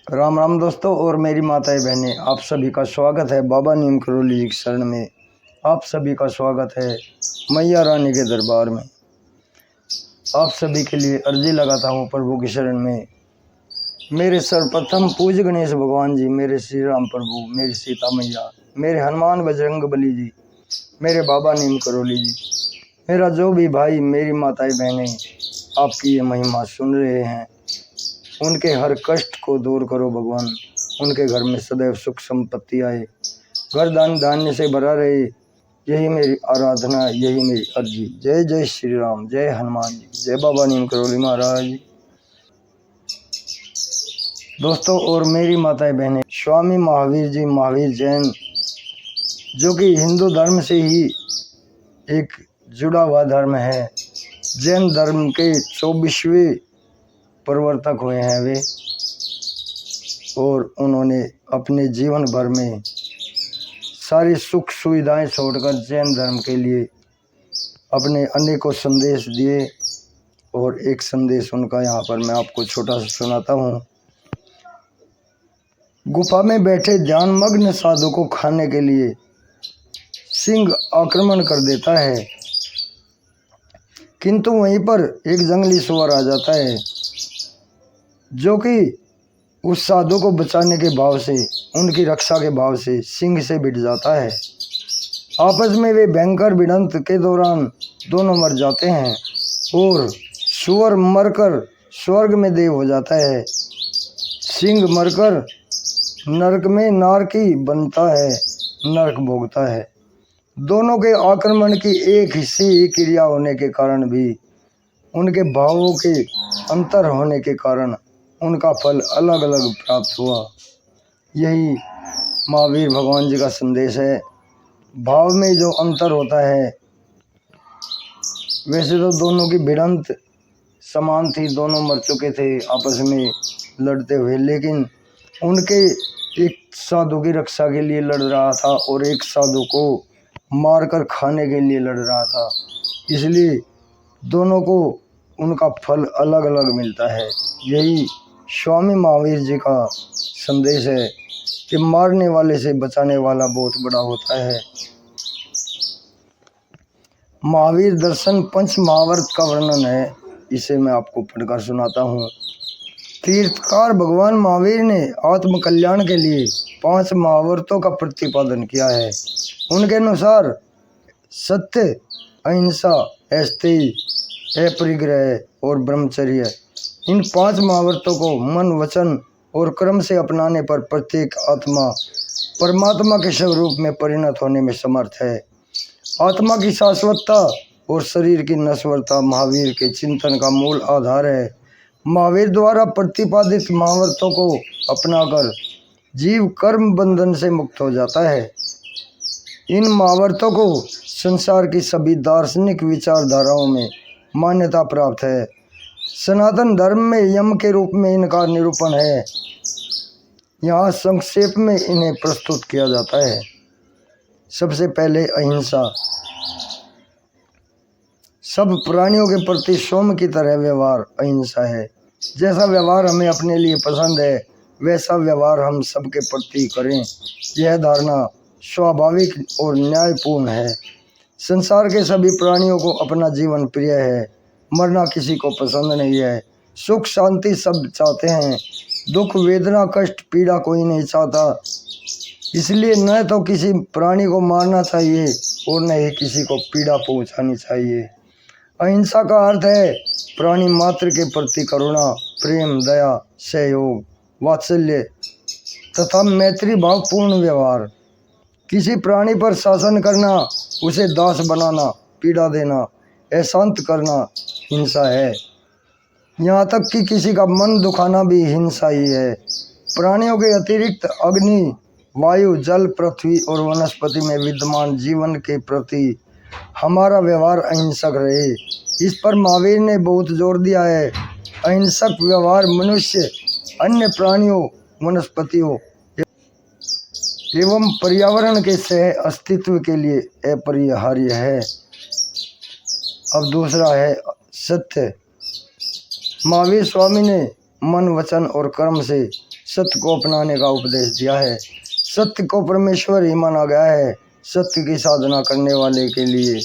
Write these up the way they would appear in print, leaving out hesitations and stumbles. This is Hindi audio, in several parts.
राम राम दोस्तों और मेरी माताएं बहनें, आप सभी का स्वागत है बाबा नीम करोली जी की शरण में। आप सभी का स्वागत है मैया रानी के दरबार में। आप सभी के लिए अर्जी लगाता हूँ प्रभु की शरण में। मेरे सर्वप्रथम पूज्य गणेश भगवान जी, मेरे श्री राम प्रभु, मेरी सीता मैया, मेरे हनुमान बजरंग बली जी, मेरे बाबा नीम करोली जी, मेरा जो भी भाई, मेरी माताएं बहनें आपकी ये महिमा सुन रहे हैं, उनके हर कष्ट को दूर करो भगवान। उनके घर में सदैव सुख संपत्ति आए, घर दान धान्य से भरा रहे। यही मेरी आराधना, यही मेरी अर्जी। जय जय श्री राम, जय हनुमान जी, जय बाबा नीम करोली महाराज जी। दोस्तों और मेरी माताएं बहनें, स्वामी महावीर जी, महावीर जैन, जो कि हिंदू धर्म से ही एक जुड़ा हुआ धर्म है, जैन धर्म के 24वें प्रवर्तक हुए हैं वे, और उन्होंने अपने जीवन भर में सारी सुख सुविधाएं छोड़कर जैन धर्म के लिए अपने अनेकों संदेश दिए। और एक संदेश उनका यहाँ पर मैं आपको छोटा सा सुनाता हूँ। गुफा में बैठे ध्यानमग्न साधु को खाने के लिए सिंह आक्रमण कर देता है, किंतु वहीं पर एक जंगली सुअर आ जाता है, जो कि उस साधु को बचाने के भाव से, उनकी रक्षा के भाव से सिंह से भिड़ जाता है। आपस में वे भयंकर भिड़ंत के दौरान दोनों मर जाते हैं और सुअर मरकर स्वर्ग में देव हो जाता है, सिंह मरकर नरक में नारकी बनता है, नरक भोगता है। दोनों के आक्रमण की एक ही क्रिया होने के कारण भी, उनके भावों के अंतर होने के कारण उनका फल अलग अलग प्राप्त हुआ। यही महावीर भगवान जी का संदेश है। भाव में जो अंतर होता है, वैसे तो दोनों की भिड़ंत समान थी, दोनों मर चुके थे आपस में लड़ते हुए, लेकिन उनके एक साधु की रक्षा के लिए लड़ रहा था और एक साधु को मारकर खाने के लिए लड़ रहा था, इसलिए दोनों को उनका फल अलग अलग मिलता है। यही स्वामी महावीर जी का संदेश है कि मारने वाले से बचाने वाला बहुत बड़ा होता है। महावीर दर्शन पंच महावर्त का वर्णन है, इसे मैं आपको पढ़कर सुनाता हूँ। तीर्थकार भगवान महावीर ने आत्म कल्याण के लिए 5 महावर्तों का प्रतिपादन किया है। उनके अनुसार सत्य, अहिंसा, अस्तेय, अपरिग्रह और ब्रह्मचर्य, इन 5 महावर्तों को मन, वचन और कर्म से अपनाने पर प्रत्येक आत्मा परमात्मा के स्वरूप में परिणत होने में समर्थ है। आत्मा की शाश्वतता और शरीर की नश्वरता महावीर के चिंतन का मूल आधार है। महावीर द्वारा प्रतिपादित महावर्तों को अपनाकर जीव कर्म बंधन से मुक्त हो जाता है। इन महावर्तों को संसार की सभी दार्शनिक विचारधाराओं में मान्यता प्राप्त है। सनातन धर्म में यम के रूप में इनका निरूपण है। यहाँ संक्षेप में इन्हें प्रस्तुत किया जाता है। सबसे पहले अहिंसा। सब प्राणियों के प्रति सोम की तरह व्यवहार अहिंसा है। जैसा व्यवहार हमें अपने लिए पसंद है, वैसा व्यवहार हम सबके प्रति करें, यह धारणा स्वाभाविक और न्यायपूर्ण है। संसार के सभी प्राणियों को अपना जीवन प्रिय है, मरना किसी को पसंद नहीं है। सुख शांति सब चाहते हैं, दुख वेदना कष्ट पीड़ा कोई नहीं चाहता। इसलिए न तो किसी प्राणी को मारना चाहिए और न ही किसी को पीड़ा पहुंचानी चाहिए। अहिंसा का अर्थ है प्राणी मात्र के प्रति करुणा, प्रेम, दया, सहयोग, वात्सल्य तथा मैत्री भावपूर्ण व्यवहार। किसी प्राणी पर शासन करना, उसे दास बनाना, पीड़ा देना, अशांत करना हिंसा है। यहाँ तक कि किसी का मन दुखाना भी हिंसा ही है। प्राणियों के अतिरिक्त अग्नि, वायु, जल, पृथ्वी और वनस्पति में विद्यमान जीवन के प्रति हमारा व्यवहार अहिंसक रहे, इस पर महावीर ने बहुत जोर दिया है। अहिंसक व्यवहार मनुष्य, अन्य प्राणियों, वनस्पतियों एवं पर्यावरण के सह अस्तित्व के लिए अपरिहार्य है। अब दूसरा है सत्य। महावीर स्वामी ने मन, वचन और कर्म से सत्य को अपनाने का उपदेश दिया है। सत्य को परमेश्वर ही माना गया है। सत्य की साधना करने वाले के लिए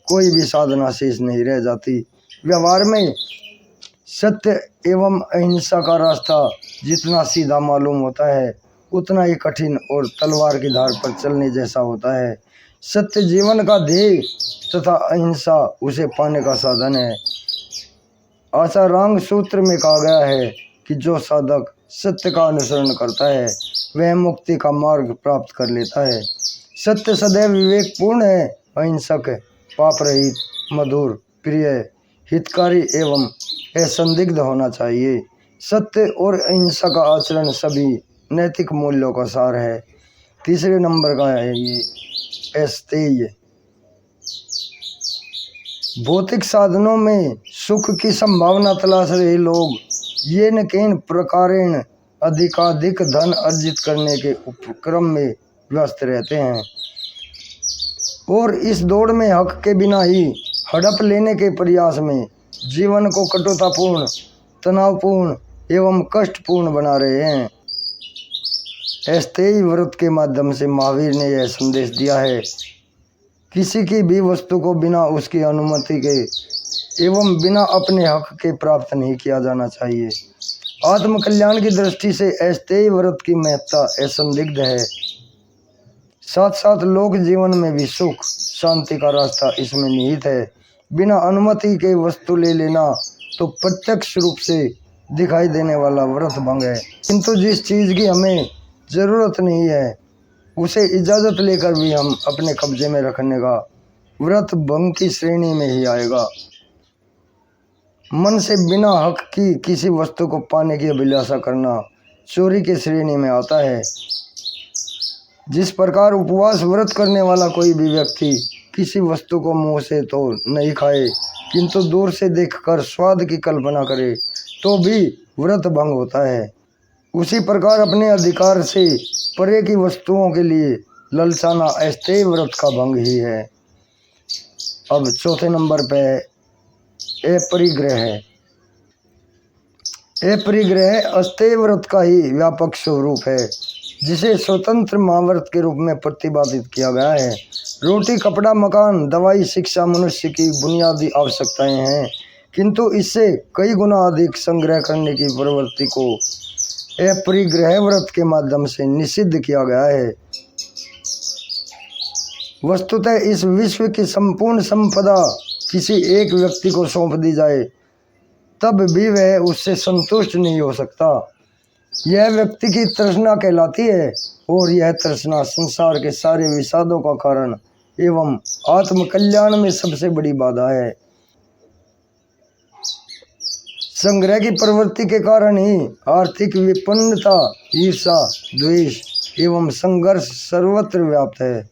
कोई भी साधना शेष नहीं रह जाती। व्यवहार में सत्य एवं अहिंसा का रास्ता जितना सीधा मालूम होता है उतना ही कठिन और तलवार की धार पर चलने जैसा होता है। सत्य जीवन का ध्येय तथा अहिंसा उसे पाने का साधन है। आचारांग सूत्र में कहा गया है कि जो साधक सत्य का अनुसरण करता है वह मुक्ति का मार्ग प्राप्त कर लेता है। सत्य सदैव विवेकपूर्ण है, अहिंसक, पाप रहित, मधुर, प्रिय, हितकारी एवं असंदिग्ध होना चाहिए। सत्य और अहिंसा का आचरण सभी नैतिक मूल्यों का सार है। तीसरे नंबर का है ये अस्तेय। भौतिक साधनों में सुख की संभावना तलाश रहे लोग ये न किन प्रकारेण अधिकाधिक धन अर्जित करने के उपक्रम में व्यस्त रहते हैं और इस दौड़ में हक के बिना ही हड़प लेने के प्रयास में जीवन को कठोरतापूर्ण, तनावपूर्ण एवं कष्टपूर्ण बना रहे हैं। अस्तेय व्रत के माध्यम से महावीर ने यह संदेश दिया है, किसी की भी वस्तु को बिना उसकी अनुमति के एवं बिना अपने हक के प्राप्त नहीं किया जाना चाहिए। आत्मकल्याण की दृष्टि से अस्तेय व्रत की महत्ता असंदिग्ध है। साथ साथ लोक जीवन में भी सुख शांति का रास्ता इसमें निहित है। बिना अनुमति के वस्तु ले लेना तो प्रत्यक्ष रूप से दिखाई देने वाला व्रत भंग है, किंतु जिस चीज की हमें जरूरत नहीं है उसे इजाजत लेकर भी हम अपने कब्जे में रखने का व्रत भंग की श्रेणी में ही आएगा। मन से बिना हक की किसी वस्तु को पाने की अभिलाषा करना चोरी की श्रेणी में आता है। जिस प्रकार उपवास व्रत करने वाला कोई भी व्यक्ति किसी वस्तु को मुंह से तो नहीं खाए किंतु दूर से देखकर स्वाद की कल्पना करे तो भी व्रत भंग होता है, उसी प्रकार अपने अधिकार से परे की वस्तुओं के लिए ललचाना अस्तेय व्रत का भंग ही है। अब चौथे नंबर पे अपरिग्रह है। अपरिग्रह अस्तेय व्रत का ही व्यापक स्वरूप है जिसे स्वतंत्र महाव्रत के रूप में प्रतिपादित किया गया है। रोटी, कपड़ा, मकान, दवाई, शिक्षा मनुष्य की बुनियादी आवश्यकताएं हैं, किंतु इससे कई गुना अधिक संग्रह करने की प्रवृत्ति को अपरिग्रह व्रत के माध्यम से निषिद्ध किया गया है। वस्तुतः इस विश्व की संपूर्ण संपदा किसी एक व्यक्ति को सौंप दी जाए तब भी वह उससे संतुष्ट नहीं हो सकता। यह व्यक्ति की तृष्णा कहलाती है और यह तृष्णा संसार के सारे विषादों का कारण एवं आत्मकल्याण में सबसे बड़ी बाधा है। संग्रह की प्रवृत्ति के कारण ही आर्थिक विपन्नता, ईर्षा, द्वेष एवं संघर्ष सर्वत्र व्याप्त है।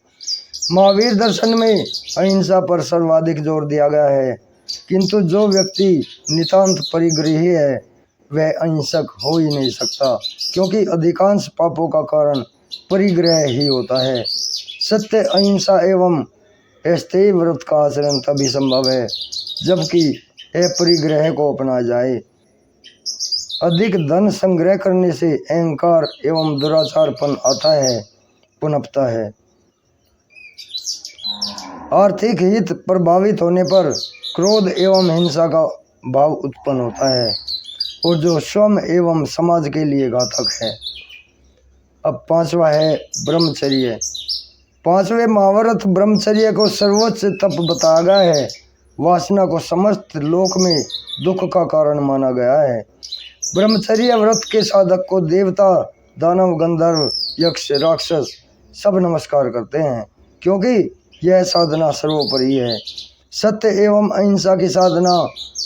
महावीर दर्शन में अहिंसा पर सर्वाधिक जोर दिया गया है, किंतु जो व्यक्ति नितांत परिग्रही है वह अहिंसक हो ही नहीं सकता, क्योंकि अधिकांश पापों का कारण परिग्रह ही होता है। सत्य, अहिंसा एवं अस्तेय व्रत का आचरण तभी संभव है जबकि अपरिग्रह को अपनाया जाए। अधिक धन संग्रह करने से अहंकार एवं दुराचारपन आता है, पनपता है। आर्थिक हित प्रभावित होने पर क्रोध एवं हिंसा का भाव उत्पन्न होता है और जो स्वयं एवं समाज के लिए घातक है। अब पांचवा है ब्रह्मचर्य। पांचवें महाव्रत ब्रह्मचर्य को सर्वोच्च तप बताया गया है। वासना को समस्त लोक में दुख का कारण माना गया है। ब्रह्मचर्य व्रत के साधक को देवता, दानव, गंधर्व, यक्ष, राक्षस सब नमस्कार करते हैं, क्योंकि यह साधना सर्वोपरि है। सत्य एवं अहिंसा की साधना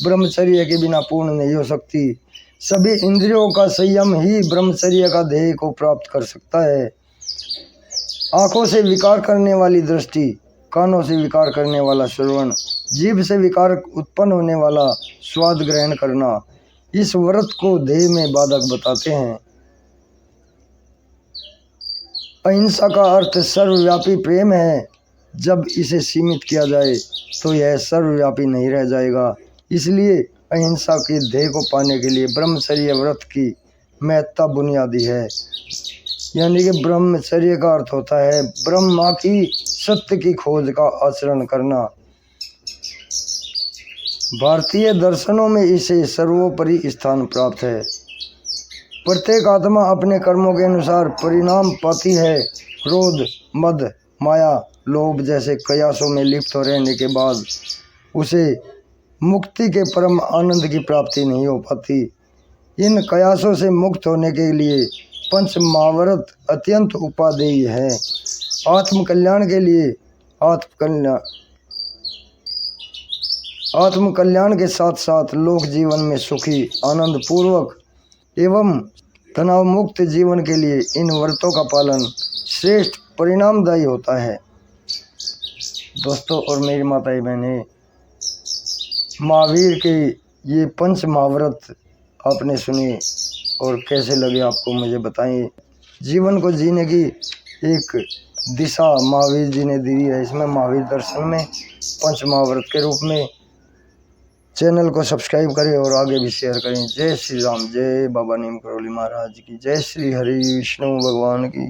ब्रह्मचर्य के बिना पूर्ण नहीं हो सकती। सभी इंद्रियों का संयम ही ब्रह्मचर्य का ध्येय को प्राप्त कर सकता है। आंखों से विकार करने वाली दृष्टि, कानों से विकार करने वाला श्रवण, जीभ से विकार उत्पन्न होने वाला स्वाद ग्रहण करना इस व्रत को ध्येय में बाधक बताते हैं। अहिंसा का अर्थ सर्वव्यापी प्रेम है। जब इसे सीमित किया जाए तो यह सर्वव्यापी नहीं रह जाएगा। इसलिए अहिंसा के ध्येय को पाने के लिए ब्रह्मचर्य व्रत की महत्ता बुनियादी है। यानी कि ब्रह्मचर्य का अर्थ होता है ब्रह्मा की सत्य की खोज का आचरण करना। भारतीय दर्शनों में इसे सर्वोपरि स्थान प्राप्त है। प्रत्येक आत्मा अपने कर्मों के अनुसार परिणाम पाती है। क्रोध, मद, माया, लोभ जैसे कयासों में लिप्त हो रहने के बाद उसे मुक्ति के परम आनंद की प्राप्ति नहीं हो पाती। इन कयासों से मुक्त होने के लिए पंच महाव्रत अत्यंत उपादेय है। आत्मकल्याण के लिए आत्मकल्याण के साथ साथ लोक जीवन में सुखी, आनंद पूर्वक एवं तनाव मुक्त जीवन के लिए इन व्रतों का पालन श्रेष्ठ परिणामदायी होता है। दोस्तों और मेरी माताएं बहनें, महावीर के ये पंच महाव्रत आपने सुने और कैसे लगे आपको मुझे बताएं। जीवन को जीने की एक दिशा महावीर जी ने दी है। इसमें महावीर दर्शन में पंच महाव्रत के रूप में। चैनल को सब्सक्राइब करें और आगे भी शेयर करें। जय श्री राम, जय बाबा नीम करोली महाराज की, जय श्री हरि विष्णु भगवान की।